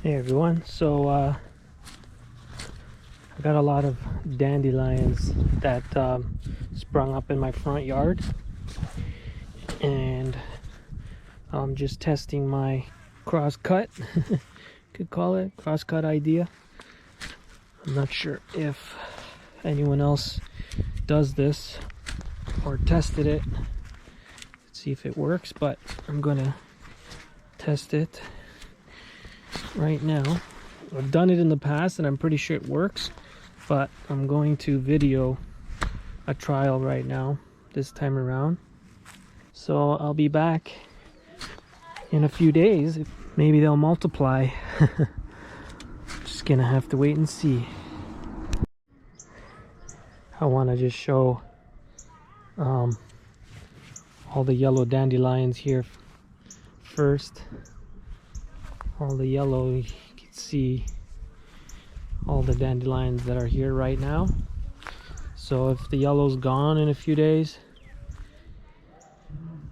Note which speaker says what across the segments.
Speaker 1: Hey everyone, so I got a lot of dandelions that sprung up in my front yard, and I'm just testing my cross-cut, could call it cross-cut idea. I'm not sure if anyone else does this or tested it. Let's see if it works, but I'm gonna test it right now. I've done it in the past and I'm pretty sure it works, but I'm going to video a trial right now this time around. So I'll be back in a few days. Maybe they'll multiply. Just gonna have to wait and see. I want to just show all the yellow dandelions here first. All the yellow, you can see all the dandelions that are here right now. So if the yellow's gone in a few days,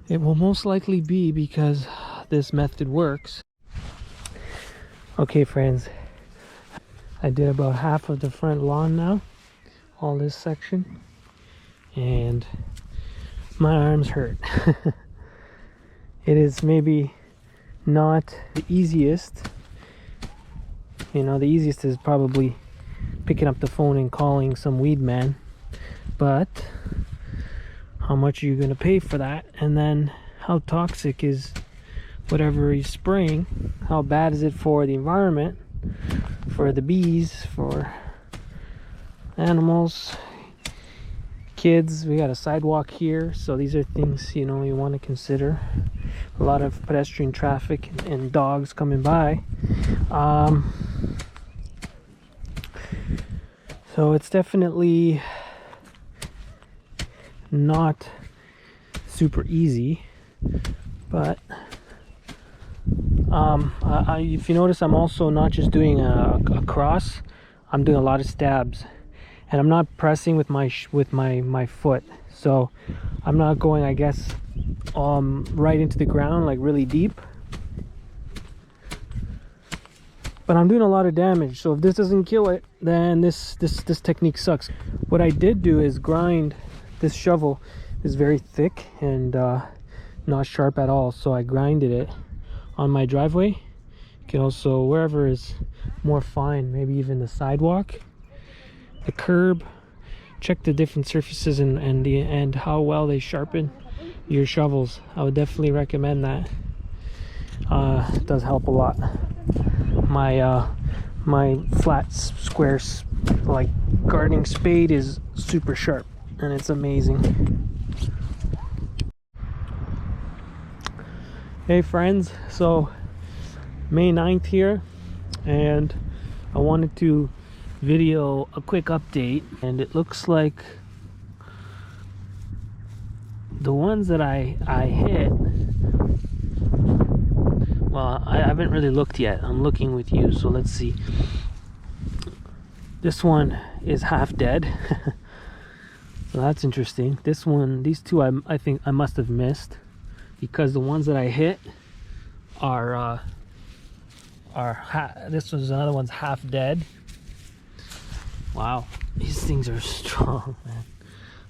Speaker 1: it will most likely be because this method works. Okay friends, I did about half of the front lawn now, all this section, and my arms hurt. It is maybe not the easiest. You know, the easiest is probably picking up the phone and calling some weed man, but how much are you going to pay for that? And then how toxic is whatever he's spraying? How bad is it for the environment, for the bees, for animals, kids? We got a sidewalk here, so these are things, you know, you want to consider. A lot of pedestrian traffic and dogs coming by. So it's definitely not super easy, but if you notice, I'm also not just doing a cross, I'm doing a lot of stabs, and I'm not pressing with my foot, so I'm not going, I guess, right into the ground, like really deep, but I'm doing a lot of damage. So if this doesn't kill it, then this technique sucks. What I did do is grind. This shovel is very thick and not sharp at all, so I grinded it on my driveway. You can also, wherever is more fine, maybe even the sidewalk, the curb. Check the different surfaces and how well they sharpen your shovels. I would definitely recommend that. It does help a lot. My flat square like gardening spade is super sharp and it's amazing. Hey friends, so May 9th here, and I wanted to video a quick update, and it looks like the ones that I hit, well, I haven't really looked yet. I'm looking with you, so let's see. This one is half dead. So that's interesting. This one, these two, I think I must have missed, because the ones that I hit are this was another one's half dead. Wow, these things are strong,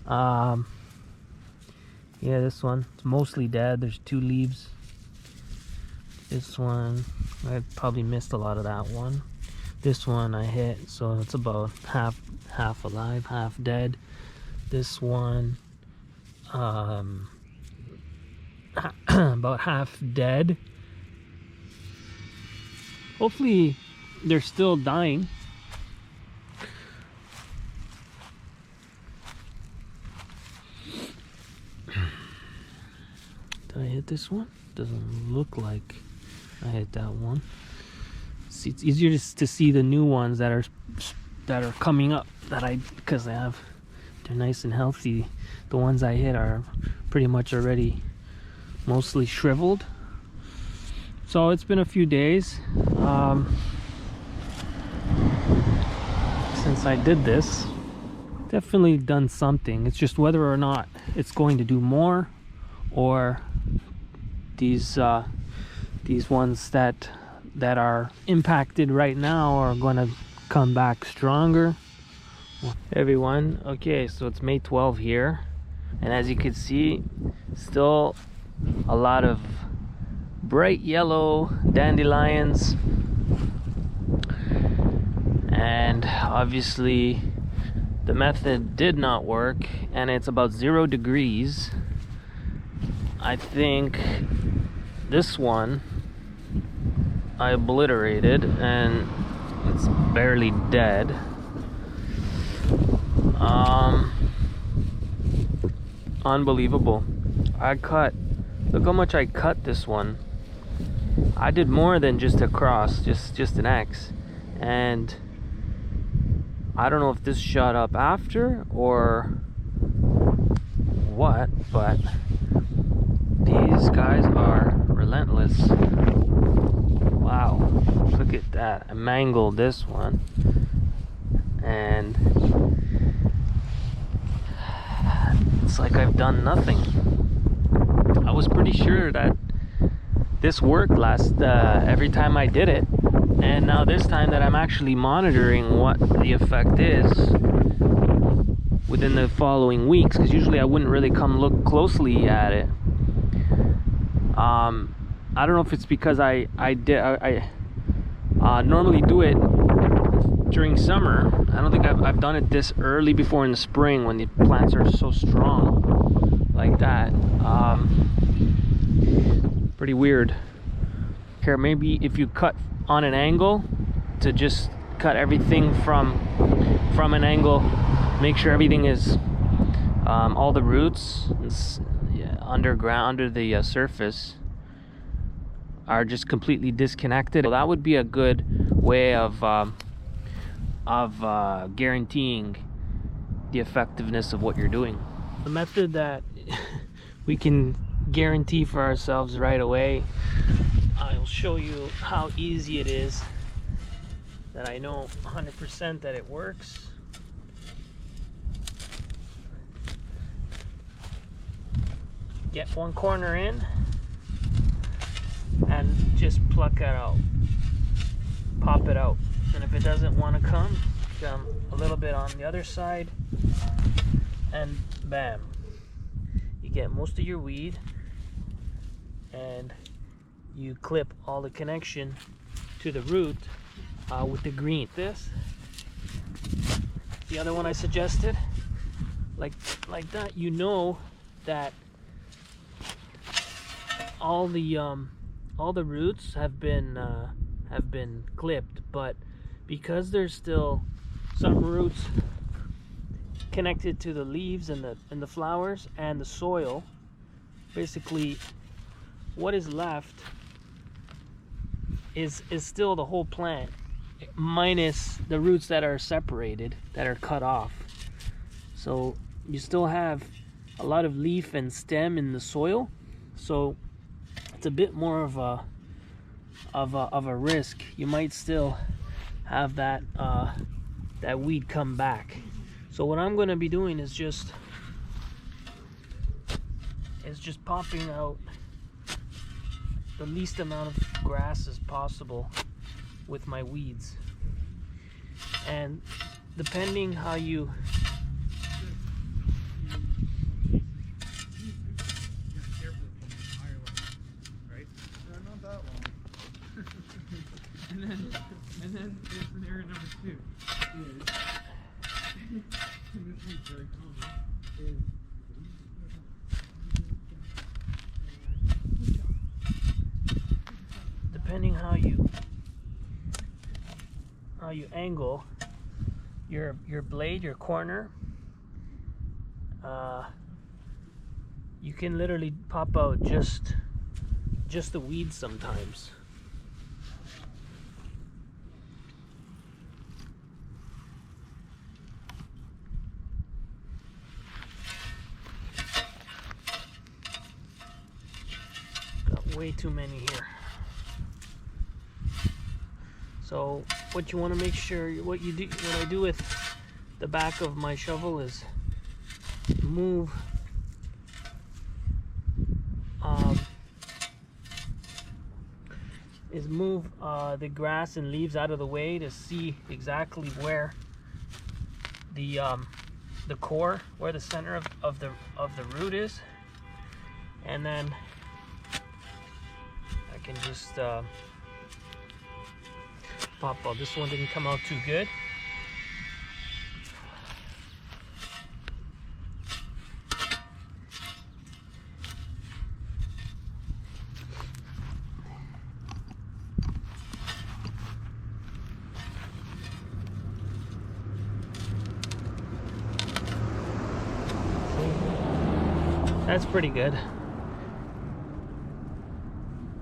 Speaker 1: man. Yeah, this one, it's mostly dead. There's 2 leaves. This one, I probably missed a lot of that one. This one I hit, so it's about half alive, half dead. This one, about half dead. Hopefully they're still dying. Did I hit this one? Doesn't look like I hit that one. See, it's easier to see the new ones that are coming up, because they're nice and healthy. The ones I hit are pretty much already mostly shriveled. So it's been a few days since I did this. Definitely done something. It's just whether or not it's going to do more, or these ones that that are impacted right now are gonna come back stronger. Everyone, okay, so it's May 12 here, and as you can see, still a lot of bright yellow dandelions, and obviously the method did not work, and it's about 0 degrees. I think this one I obliterated and it's barely dead. Unbelievable. Look how much I cut this one. I did more than just a cross, just an X. And I don't know if this shot up after or what, but these guys are relentless. Wow, look at that. I mangled this one, and it's like I've done nothing. I was pretty sure that this worked every time I did it, and now this time that I'm actually monitoring what the effect is within the following weeks, because usually I wouldn't really come look closely at it. I don't know if it's because I normally do it during summer. I don't think I've done it this early before in the spring when the plants are so strong like that. Pretty weird. Here, maybe if you cut on an angle, to just cut everything from an angle, make sure everything is all the roots underground, under the surface, are just completely disconnected. So that would be a good way of guaranteeing the effectiveness of what you're doing. The method that we can guarantee for ourselves right away, I'll show you how easy it is, that I know 100% that it works. Get one corner in and just pluck it out, pop it out, and if it doesn't want to come a little bit on the other side, and bam, you get most of your weed, and you clip all the connection to the root with the green. This, the other one I suggested, like that, you know that all the roots have been clipped, but because there's still some roots connected to the leaves and the flowers and the soil, basically what is left is still the whole plant, minus the roots that are separated, that are cut off. So you still have a lot of leaf and stem in the soil, so it's a bit more of a risk. You might still have that that weed come back. So what I'm going to be doing is just popping out the least amount of grass as possible with my weeds. And depending how you
Speaker 2: and then there's scenario number 2 is this is very common, is
Speaker 1: depending how you angle your blade, your corner, you can literally pop out just the weeds sometimes. Got way too many here. So what you want to make sure, what I do with the back of my shovel is move is move the grass and leaves out of the way to see exactly where the core, where the center of the root is, and then I can just pop out. This one didn't come out too good. That's pretty good.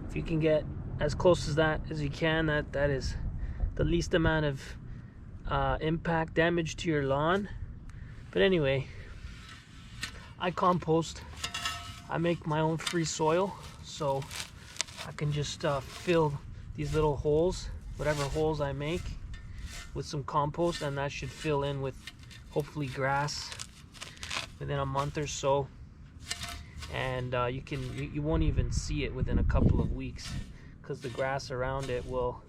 Speaker 1: If you can get as close as that as you can, that is the least amount of impact damage to your lawn. But anyway, I compost. I make my own free soil, so I can just fill these little holes, whatever holes I make, with some compost, and that should fill in with hopefully grass within a month or so. And you won't even see it within a couple of weeks, because the grass around it will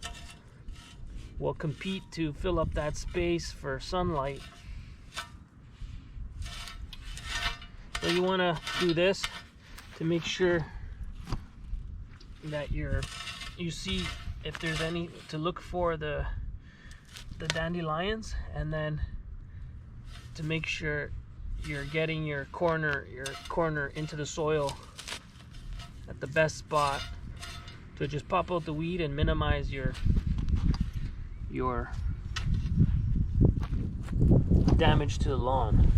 Speaker 1: compete to fill up that space for sunlight. So you want to do this to make sure that you see if there's any, to look for the dandelions, and then to make sure you're getting your corner into the soil at the best spot to just pop out the weed and minimize your damage to the lawn.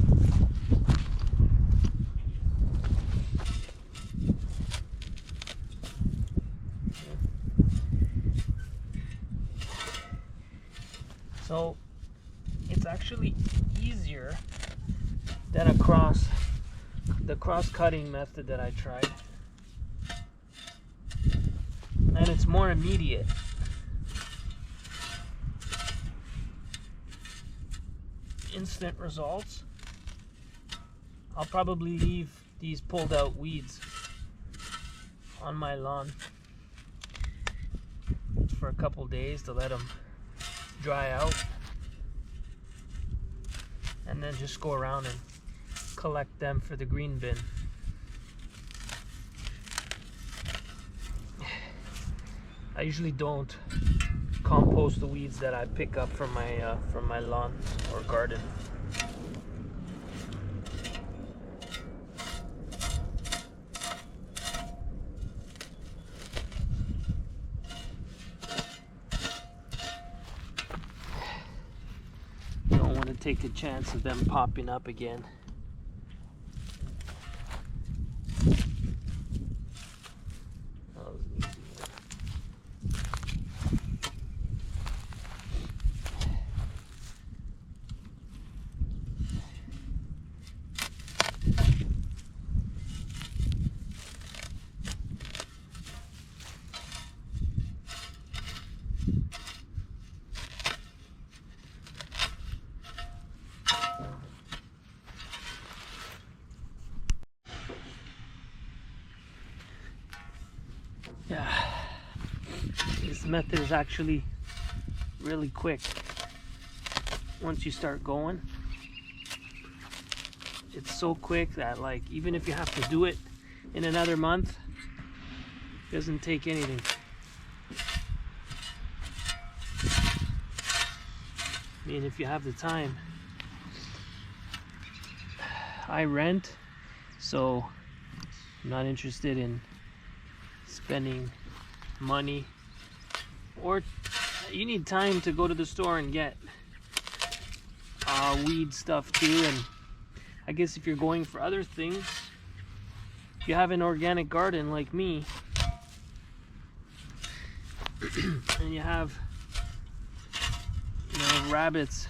Speaker 1: So it's actually easier than the cross-cutting method that I tried, and it's more immediate. Instant results. I'll probably leave these pulled out weeds on my lawn for a couple days to let them dry out, and then just go around and collect them for the green bin. I usually don't compost the weeds that I pick up from my lawn or garden. Don't want to take a chance of them popping up again. Yeah, this method is actually really quick. Once you start going, it's so quick that, like, even if you have to do it in another month, it doesn't take anything. I mean, if you have the time. I rent, so I'm not interested in spending money, or you need time to go to the store and get weed stuff too. And I guess if you're going for other things, if you have an organic garden like me and you have, rabbits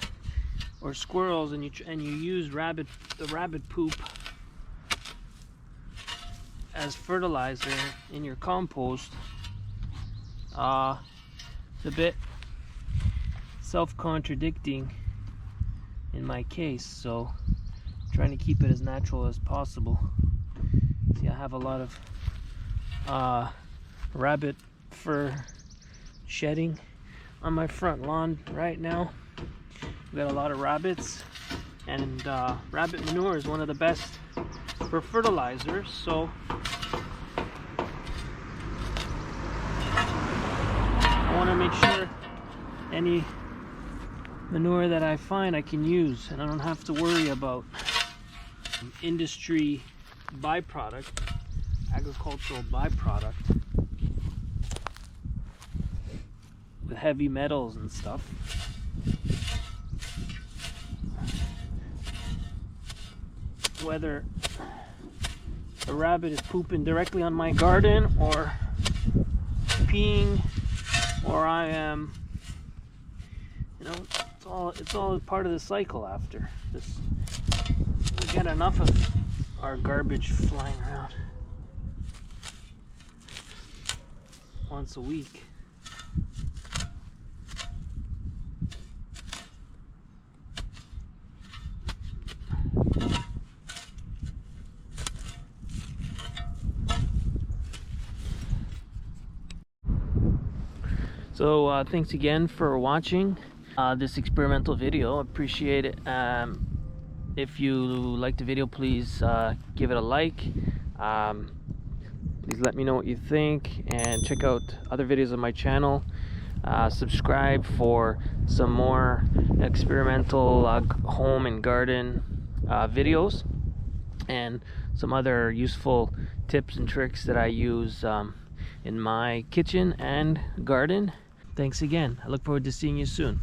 Speaker 1: or squirrels, and you use the rabbit poop as fertilizer in your compost, it's a bit self-contradicting in my case, so I'm trying to keep it as natural as possible. See, I have a lot of rabbit fur shedding on my front lawn right now. We got a lot of rabbits, and rabbit manure is one of the best for fertilizers, so I want to make sure any manure that I find I can use, and I don't have to worry about industry byproduct, agricultural byproduct with heavy metals and stuff. Whether a rabbit is pooping directly on my garden or peeing, or I am, you know, it's all part of the cycle after this. We get enough of our garbage flying around once a week. So thanks again for watching this experimental video. Appreciate it. If you like the video, please give it a like. Please let me know what you think, and check out other videos on my channel. Subscribe for some more experimental home and garden videos, and some other useful tips and tricks that I use in my kitchen and garden. Thanks again. I look forward to seeing you soon.